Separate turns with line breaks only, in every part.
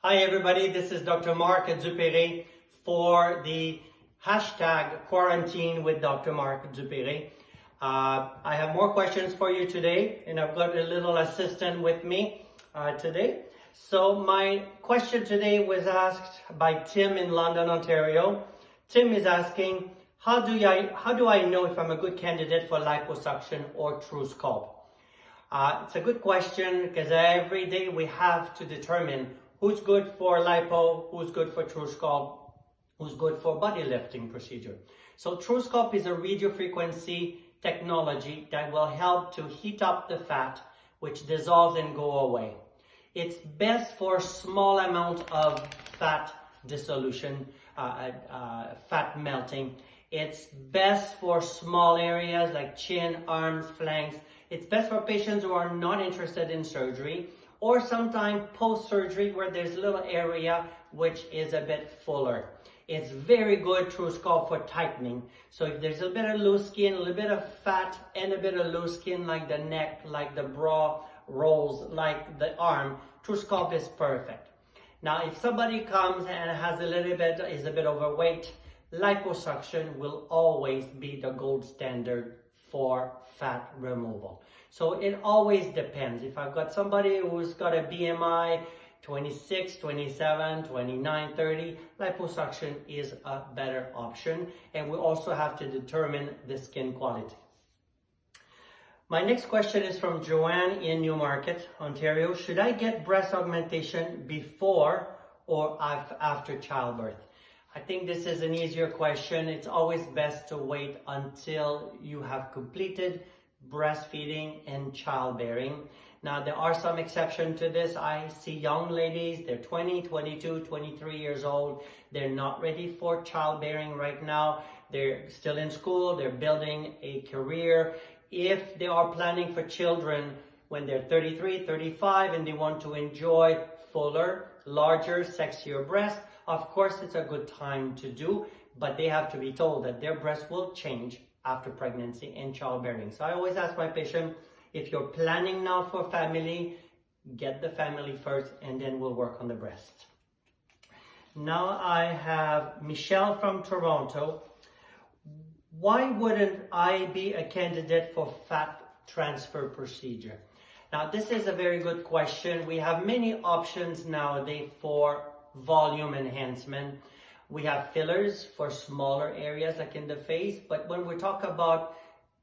Hi everybody, this is Dr. Mark at DuPéré for the hashtag quarantine with Dr. Mark at DuPéré. I have more questions for you today, and I've got a little assistant with me today. So my question today was asked by Tim in London, Ontario. Tim is asking, how do I know if I'm a good candidate for liposuction or true sculpt? It's a good question because every day we have to determine who's good for lipo, who's good for true sculpt, who's good for body lifting procedure. So true sculpt is a radiofrequency technology that will help to heat up the fat, which dissolves and go away. It's best for small amount of fat dissolution, fat melting. It's best for small areas like chin, arms, flanks. It's best for patients who are not interested in surgery, or sometimes post-surgery where there's a little area which is a bit fuller. It's very good true sculpt for tightening. So if there's a bit of loose skin, a little bit of fat, and a bit of loose skin like the neck, like the bra rolls, like the arm, true sculpt is perfect. Now, if somebody comes and has is a bit overweight, liposuction will always be the gold standard for fat removal. So it always depends. If I've got somebody who's got a BMI 26, 27, 29, 30, liposuction is a better option. And we also have to determine the skin quality. My next question is from Joanne in Newmarket, Ontario. Should I get breast augmentation before or after childbirth? I think this is an easier question. It's always best to wait until you have completed breastfeeding and childbearing. Now, there are some exceptions to this. I see young ladies, they're 20, 22, 23 years old. They're not ready for childbearing right now. They're still in school. They're building a career. If they are planning for children when they're 33, 35, and they want to enjoy fuller, larger, sexier breasts, of course, it's a good time to do, but they have to be told that their breasts will change after pregnancy and childbearing. So I always ask my patient, if you're planning now for family, get the family first, and then we'll work on the breast. Now I have Michelle from Toronto. Why wouldn't I be a candidate for fat transfer procedure? Now, this is a very good question. We have many options nowadays for volume enhancement. We have fillers for smaller areas like in the face, but when we talk about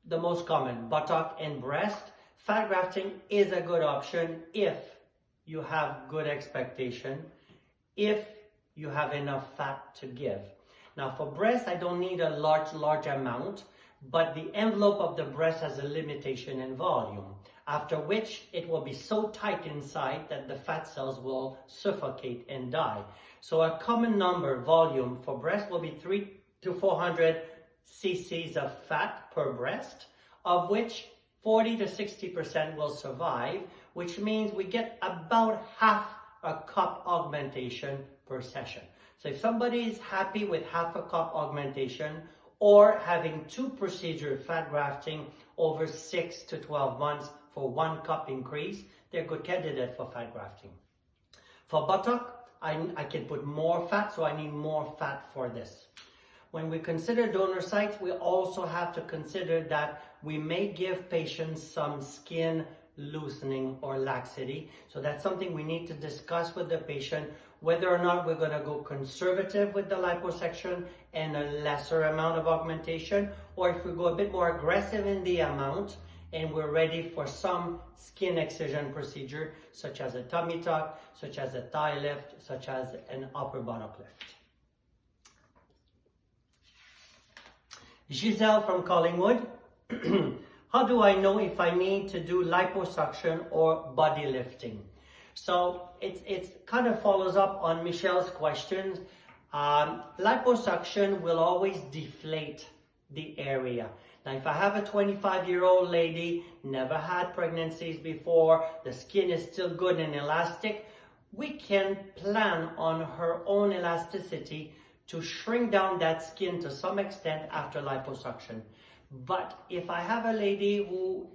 the most common, buttock and breast, fat grafting is a good option if you have good expectation, if you have enough fat to give. Now for breast, I don't need a large amount, but the envelope of the breast has a limitation in volume, after which it will be so tight inside that the fat cells will suffocate and die. So a common number volume for breast will be 300 to 400 cc's of fat per breast, of which 40 to 60% will survive, which means we get about half a cup augmentation per session. So if somebody is happy with half a cup augmentation or having 2 procedures fat grafting over 6 to 12 months for 1 cup increase, they're a good candidate for fat grafting. For buttock, I can put more fat, so I need more fat for this. When we consider donor sites, we also have to consider that we may give patients some skin loosening or laxity. So that's something we need to discuss with the patient, whether or not we're going to go conservative with the liposuction and a lesser amount of augmentation, or if we go a bit more aggressive in the amount and we're ready for some skin excision procedure, such as a tummy tuck, such as a thigh lift, such as an upper buttock lift. Giselle from Collingwood. How do I know if I need to do liposuction or body lifting? So it kind of follows up on Michelle's questions. Liposuction will always deflate the area. Now, if I have a 25-year-old lady, never had pregnancies before, the skin is still good and elastic, we can plan on her own elasticity to shrink down that skin to some extent after liposuction. But if I have a lady who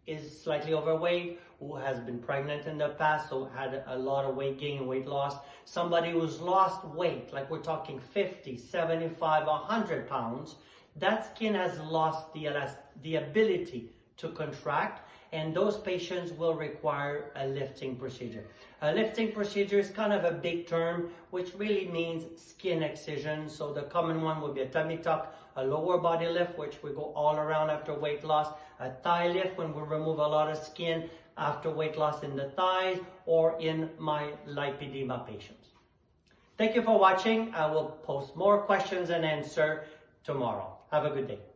is slightly overweight, who has been pregnant in the past, so had a lot of weight gain and weight loss. Somebody who's lost weight, like we're talking 50, 75, 100 pounds, that skin has lost the ability to contract, and those patients will require a lifting procedure. A lifting procedure is kind of a big term, which really means skin excision. So the common one would be a tummy tuck, a lower body lift, which we go all around after weight loss, a thigh lift when we remove a lot of skin after weight loss in the thighs, or in my lipedema patients. Thank you for watching. I will post more questions and answer tomorrow. Have a good day.